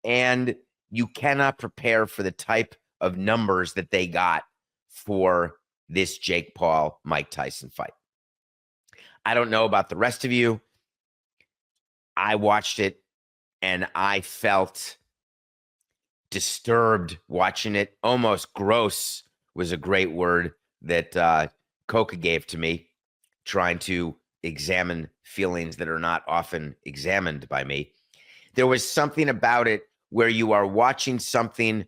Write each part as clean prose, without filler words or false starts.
And you cannot prepare for the type of numbers that they got for this Jake Paul Mike Tyson fight. I don't know about the rest of you. I watched it and I felt disturbed watching it. Almost gross was a great word that Coca gave to me, trying to examine feelings that are not often examined by me. There was something about it where you are watching something,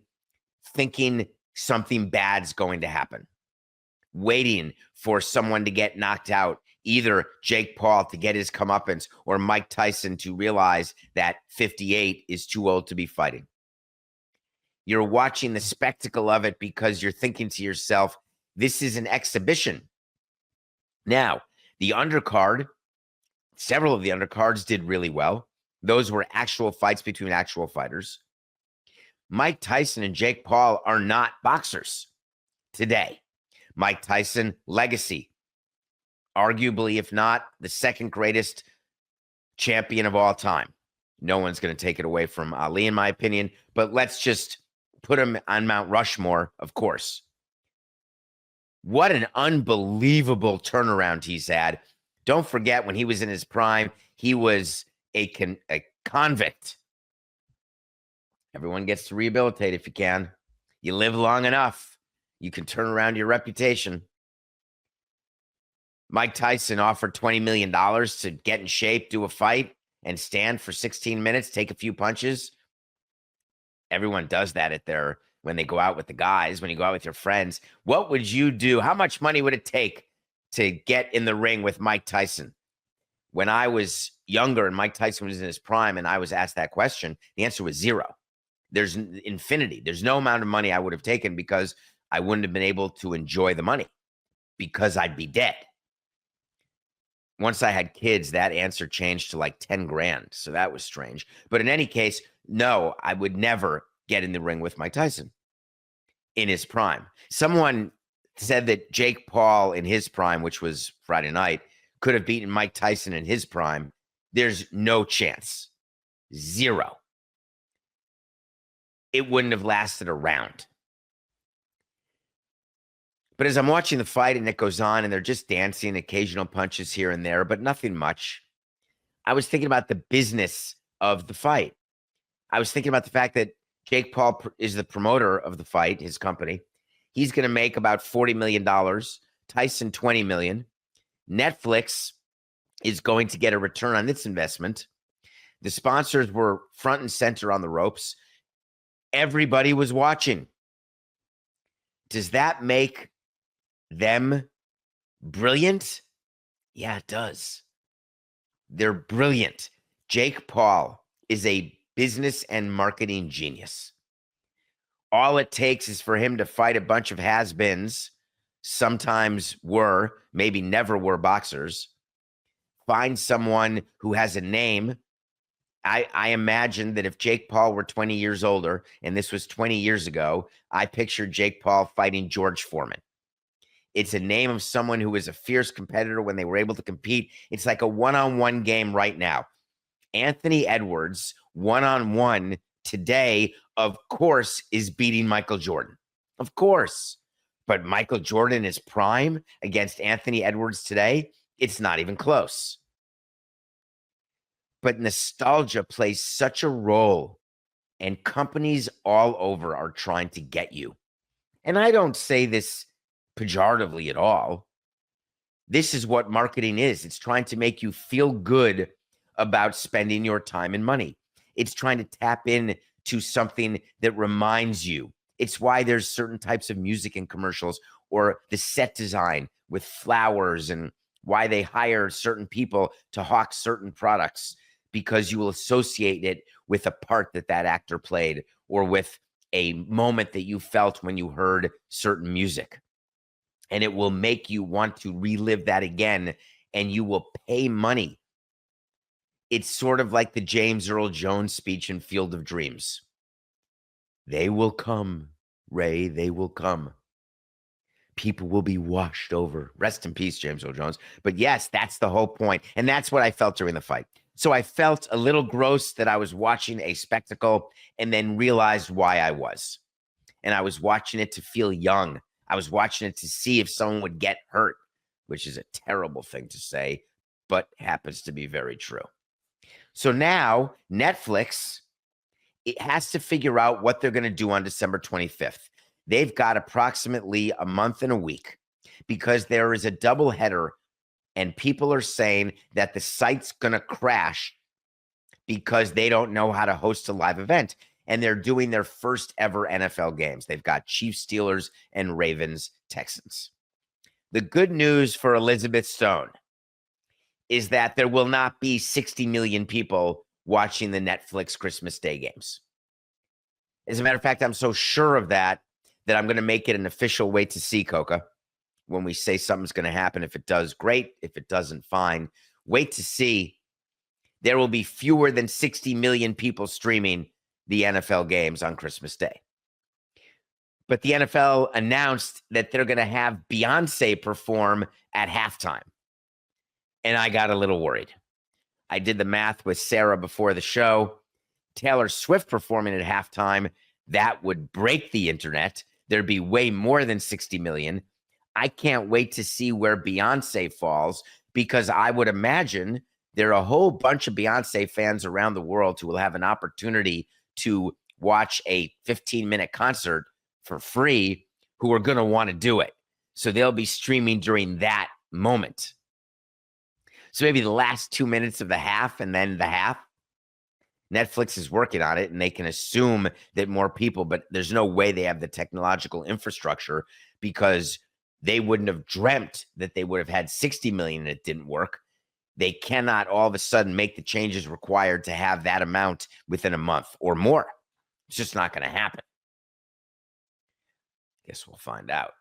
thinking something bad's going to happen, waiting for someone to get knocked out, either Jake Paul to get his comeuppance or Mike Tyson to realize that 58 is too old to be fighting. You're watching the spectacle of it because you're thinking to yourself, this is an exhibition. Now, the undercard, several of the undercards did really well. Those were actual fights between actual fighters. Mike Tyson and Jake Paul are not boxers today. Mike Tyson, legacy, arguably, if not the second greatest champion of all time. No one's going to take it away from Ali, in my opinion, but let's just put him on Mount Rushmore, of course. What an unbelievable turnaround he's had. Don't forget, when he was in his prime, he was a convict. Everyone gets to rehabilitate if you can. You live long enough, you can turn around your reputation. Mike Tyson offered $20 million to get in shape, do a fight, and stand for 16 minutes, take a few punches. Everyone does that when they go out with the guys, when you go out with your friends. What would you do? How much money would it take to get in the ring with Mike Tyson? When I was younger and Mike Tyson was in his prime and I was asked that question, the answer was zero. There's infinity. There's no amount of money I would have taken because I wouldn't have been able to enjoy the money because I'd be dead. Once I had kids, that answer changed to like 10 grand. So that was strange. But in any case, no, I would never get in the ring with Mike Tyson in his prime. Someone said that Jake Paul in his prime, which was Friday night, could have beaten Mike Tyson in his prime. There's no chance. Zero. It wouldn't have lasted a round. But as I'm watching the fight and it goes on and they're just dancing, occasional punches here and there, but nothing much, I was thinking about the business of the fight. I was thinking about the fact that Jake Paul is the promoter of the fight, his company. He's going to make about $40 million. Tyson, $20 million. Netflix is going to get a return on its investment. The sponsors were front and center on the ropes. Everybody was watching. Does that make them brilliant? Yeah, it does. They're brilliant. Jake Paul is a business and marketing genius. All it takes is for him to fight a bunch of has-beens, sometimes were, maybe never were boxers, find someone who has a name. I imagine that if Jake Paul were 20 years older, and this was 20 years ago, I pictured Jake Paul fighting George Foreman. It's a name of someone who was a fierce competitor when they were able to compete. It's like a one-on-one game right now. Anthony Edwards, one-on-one today, of course, is beating Michael Jordan. Of course. But Michael Jordan is prime against Anthony Edwards today. It's not even close. But nostalgia plays such a role, and companies all over are trying to get you. And I don't say this pejoratively at all. This is what marketing is. It's trying to make you feel good about spending your time and money. It's trying to tap in to something that reminds you. It's why there's certain types of music in commercials, or the set design with flowers, and why they hire certain people to hawk certain products, because you will associate it with a part that actor played, or with a moment that you felt when you heard certain music. And it will make you want to relive that again, and you will pay money. It's sort of like the James Earl Jones speech in Field of Dreams. They will come, Ray, they will come. People will be washed over. Rest in peace, James Earl Jones. But yes, that's the whole point. And that's what I felt during the fight. So I felt a little gross that I was watching a spectacle and then realized why I was. And I was watching it to feel young. I was watching it to see if someone would get hurt, which is a terrible thing to say, but happens to be very true. So now Netflix, it has to figure out what they're going to do on December 25th. They've got approximately a month and a week because there is a doubleheader, and people are saying that the site's going to crash because they don't know how to host a live event. And they're doing their first ever NFL games. They've got Chiefs, Steelers, and Ravens, Texans. The good news for Elizabeth Stone is that there will not be 60 million people watching the Netflix Christmas Day games. As a matter of fact, I'm so sure of that I'm going to make it an official wait to see, Coca. When we say something's going to happen, if it does, great. If it doesn't, fine. Wait to see. There will be fewer than 60 million people streaming the NFL games on Christmas Day. But the NFL announced that they're going to have Beyonce perform at halftime. And I got a little worried. I did the math with Sarah before the show. Taylor Swift performing at halftime, that would break the internet. There'd be way more than 60 million. I can't wait to see where Beyonce falls, because I would imagine there are a whole bunch of Beyonce fans around the world who will have an opportunity to watch a 15-minute concert for free who are going to want to do it. So they'll be streaming during that moment. So maybe the last 2 minutes of the half and then the half. Netflix is working on it, and they can assume that more people, but there's no way they have the technological infrastructure, because they wouldn't have dreamt that they would have had 60 million and it didn't work. They cannot all of a sudden make the changes required to have that amount within a month or more. It's just not going to happen. Guess we'll find out.